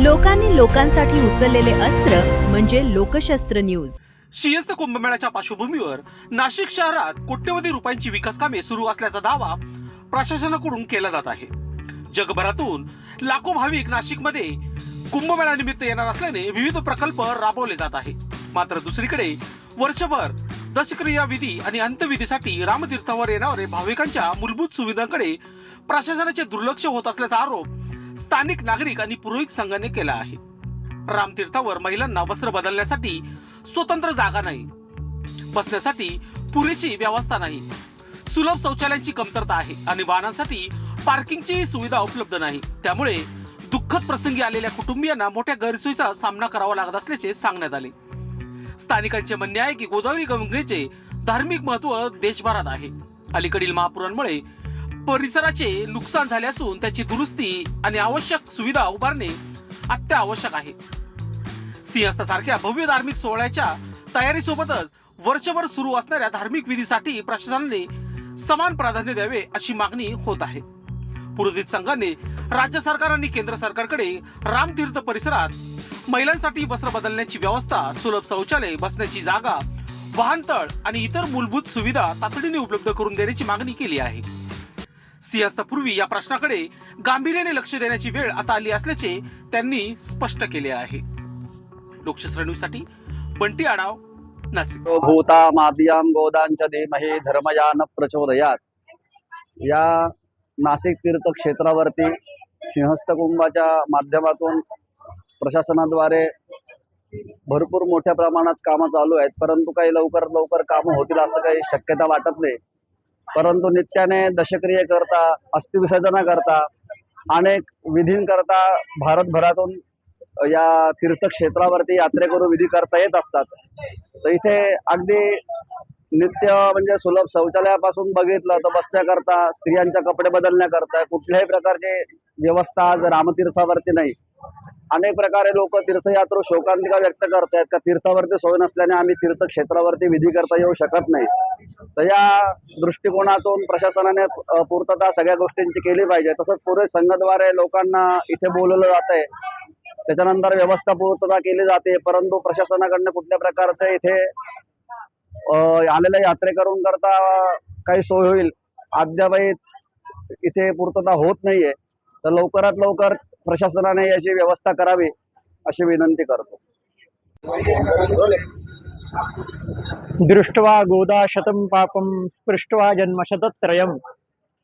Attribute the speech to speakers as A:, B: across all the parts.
A: लोकांनी लोकांसाठी उचललेले अस्त्र म्हणजे लोकशस्त्र न्यूज।
B: सिंहस्थ कुंभमेळ्याच्या पार्श्वभूमीवर नाशिक शहरात कोट्यवधी रुपयांची विकास कामे सुरू असल्याचा दावा प्रशासनाकडून केला जात आहे। जगभरातून लाखो भाविक नाशिकमध्ये कुंभमेळ्यानिमित्त येणार असल्याने विविध प्रकल्प राबवले जात आहे। मात्र दुसरीकडे वर्षभर दशक्रिया विधी आणि अंत्यविधीसाठी रामतीर्थावर येणारे भाविकांच्या मूलभूत सुविधांकडे प्रशासनाचे दुर्लक्ष होत असल्याचा आरोप स्थानिक नागरिक आणि पुरोहित संघाने केला आहे। रामतीर्थावर महिलांना वस्त्र बदलण्यासाठी स्वतंत्र जागा नाही, बसण्यासाठी पुरेशी व्यवस्था नाही, सुलभ शौचालयांची कमतरता आहे आणि वाहनांसाठी पार्किंगची सुविधा उपलब्ध नाही। त्यामुळे दुःखद प्रसंगी आलेल्या कुटुंबियांना मोठ्या गैरसोयीचा सामना करावा लागत असल्याचे सांगण्यात आले। स्थानिकांचे म्हणणे आहे की गोदावरी गंगेचे धार्मिक महत्त्व देशभरात आहे। अलीकडील महापुरांमुळे परिसराचे नुकसान झाले असून त्याची दुरुस्ती आणि आवश्यक सुविधा उभारणे अत्यावश्यक आहे। सिंहस्थ सारख्या भव्य धार्मिक सोहळ्याच्या तयारीसोबतच वर्षभर सुरू असणाऱ्या धार्मिक विधीसाठी प्रशासनाने समान प्राधान्य द्यावे अशी मागणी होत आहे। पुरोहित संघाने राज्य सरकार आणि केंद्र सरकारकडे रामतीर्थ परिसरात महिलांसाठी वस्त्र बदलण्याची व्यवस्था, सुलभ शौचालय, बसण्याची जागा, वाहनतळ आणि इतर मूलभूत सुविधा तातडीने उपलब्ध करून देण्याची मागणी केली आहे। सिंहस्थपूर्वी या प्रश्नाकडे गांभीर्याने लक्ष देण्याची वेळ आता आली असल्याचे त्यांनी स्पष्ट केले आहे। लोकशास्त्र न्यूज साठी बंटी आढाव, नाशिक।
C: भूता मादियाम गोदांच्या धीमहि धर्मयान प्रचोदयात या नाशिक तीर्थक्षेत्रावरती सिंहस्थ कुंभाच्या माध्यमातून प्रशासनाद्वारे भरपूर मोठ्या प्रमाणात कामं चालू आहेत, परंतु काही लवकरात लवकर कामं होतील असं काही शक्यता वाटत नाही। परंतु नित्याने दशक्रियेकरता, अस्थिविसर्जनाकरता, अनेक विधींकरता भारतभरातून या तीर्थक्षेत्रावरती यात्रेकरू विधी करता येत असतात। तर इथे अगदी नित्य म्हणजे सुलभ शौचालयापासून बघितलं तर बसण्याकरता, स्त्रियांच्या कपडे बदलण्याकरता कुठल्याही प्रकारची व्यवस्था आज रामतीर्थावरती नाही। अनेक प्रकारे लोक तीर्थयात्रू शोकांतिका व्यक्त करतायत का तीर्थावरती सोय नसल्याने आम्ही तीर्थक्षेत्रावरती विधी करता येऊ शकत नाही। तर या दृष्टिकोनातून प्रशासनाने पूर्तता सगळ्या गोष्टींची केली पाहिजे। तसंच पुरोहित संघाद्वारे लोकांना इथे बोलवलं जात आहे, त्याच्यानंतर व्यवस्था पूर्तता केली जाते, परंतु प्रशासनाकडनं कुठल्या प्रकारचे इथे आलेल्या यात्रेकरून करता काही सोय होईल अद्यापही इथे पूर्तता होत नाहीये। तर लवकरात लवकर प्रशासनाने याची व्यवस्था करावी अशी विनंती करतो।
D: दृष्ट्वा गोदा शतं पापं स्पृष्ट्वा जन्म शतत्रयं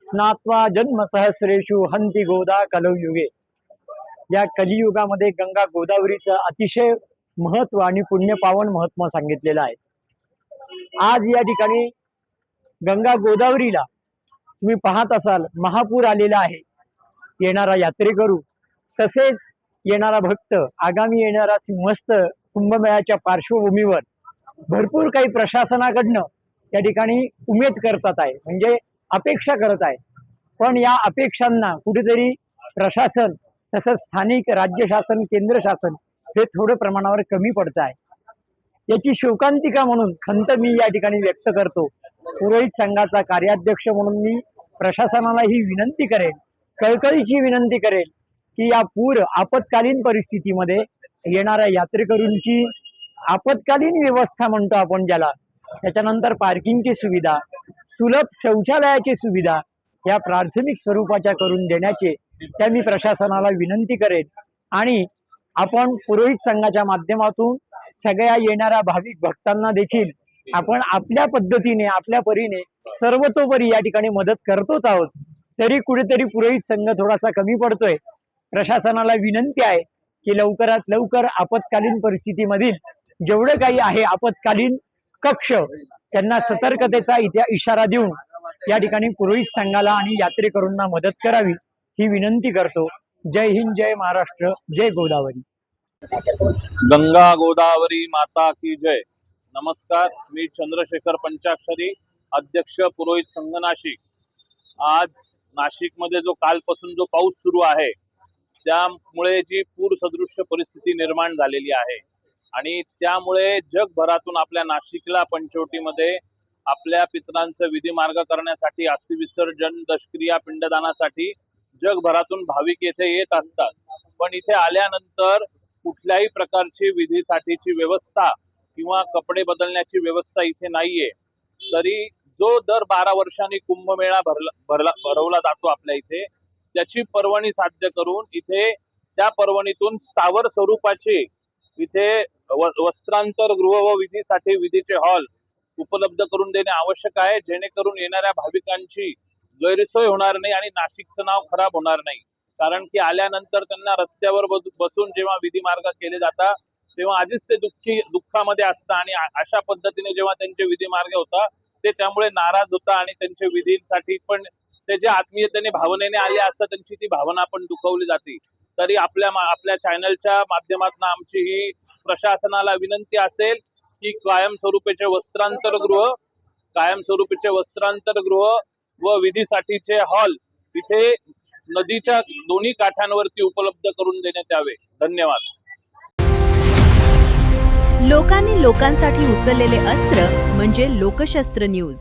D: स्नात्वा जन्म सहस्रेषु हंती गोदा कलयुगे। या कलियुगामध्ये गंगा गोदावरीचं अतिशय महत्व आणि पुण्यपावन महत्व सांगितलेलं आहे। आज या ठिकाणी गंगा गोदावरीला तुम्ही पाहत असाल महापूर आलेला आहे। येणारा यात्रेकरू तसेच येणारा भक्त, आगामी येणारा सिंहस्थ कुंभमेळ्याच्या पार्श्वभूमीवर भरपूर काही प्रशासनाकडनं या ठिकाणी उमेद करतात आहे, म्हणजे अपेक्षा करत आहे। पण या अपेक्षांना कुठेतरी प्रशासन तसंच स्थानिक राज्य शासन, केंद्र शासन हे थोडं प्रमाणावर कमी पडत आहे। याची शोकांतिका म्हणून खंत मी या ठिकाणी व्यक्त करतो। पुरोहित संघाचा कार्याध्यक्ष म्हणून मी प्रशासनाला ही विनंती करेन, कळकळीची विनंती करेल की या पूर आपत्कालीन परिस्थितीमध्ये येणाऱ्या यात्रेकरूंची आपत्कालीन व्यवस्था म्हणतो आपण ज्याला, त्याच्यानंतर पार्किंगची सुविधा, सुलभ शौचालयाची सुविधा या प्राथमिक स्वरूपाच्या करून देण्याचे त्या मी प्रशासनाला विनंती करेन। आणि आपण पुरोहित संघाच्या माध्यमातून सगळ्या येणाऱ्या भाविक भक्तांना देखील आपण आपल्या पद्धतीने, आपल्या परीने सर्वतोपरी या ठिकाणी मदत करतोच आहोत। तरी कुठेतरी पुरोहित संघ थोडासा कमी पडतोय। प्रशासनाला विनंती आहे की लवकरात लवकर आपत्कालीन परिस्थितीमधील जेवढे काही आहे आपत्कालीन कक्ष त्यांना सतर्कतेचा इशारा देऊन या ठिकाणी पुरोहित संघाला आणि यात्रेकरूंना मदत करावी ही विनंती करतो। जय हिंद, जय महाराष्ट्र, जय गोदावरी।
E: गंगा गोदावरी माता की जय। नमस्कार, मी चंद्रशेखर पंचाक्षरी, अध्यक्ष पुरोहित संघ नाशिक। आज नाशिकमध्ये जो कालपासून जो पाऊस सुरू आहे त्यामुळे जी पूर सदृश्य परिस्थिती निर्माण झालेली आहे आणि त्यामुळे जगभरातून आपल्या नाशिकला पंचवटीमध्ये आपल्या पितरांचं विधी मार्ग करण्यासाठी, अस्थि विसर्जन, दशक्रिया, पिंडदानासाठी जगभरातून भाविक येथे येत असतात। पण इथे आल्यानंतर कुठल्याही प्रकारची विधीसाठीची व्यवस्था किंवा कपडे बदलण्याची व्यवस्था इथे नाहीये. तरी जो दर 12 वर्षांनी कुंभमेळा भरवला जातो आपल्या इथे, त्याची पर्वणी साध्य करून इथे त्या पर्वणीतून स्थावर स्वरूपाचे इथे वस्त्रांतर गृह व विधीसाठी विधीचे हॉल उपलब्ध करून देणे आवश्यक आहे, जेणेकरून येणाऱ्या भाविकांची गैरसोय होणार नाही आणि नाशिकचं नाव खराब होणार नाही. कारण की आल्यानंतर त्यांना रस्त्यावर बसून जेव्हा विधी मार्ग केले जातात तेव्हा आधीच ते दुःखामध्ये असतात आणि अशा पद्धतीने जेव्हा त्यांचे विधी मार्ग होता ते त्यामुळे नाराज होता आणि त्यांच्या विधींसाठी पण ते जे आत्मीयतेने भावनेने आले असतात त्यांची ती भावना पण दुखवली जाते. तरी आपल्या चॅनलच्या माध्यमातून आमची ही प्रशासनाला विनंती असेल की कायमस्वरूपीचे वस्त्रांतरगृह व विधीसाठीचे हॉल इथे नदीच्या दोन्ही काठांवरती उपलब्ध करून देण्यात यावे. धन्यवाद.
A: लोकांनी लोकांसाठी उचललेले अस्त्र म्हणजे लोकशास्त्र न्यूज.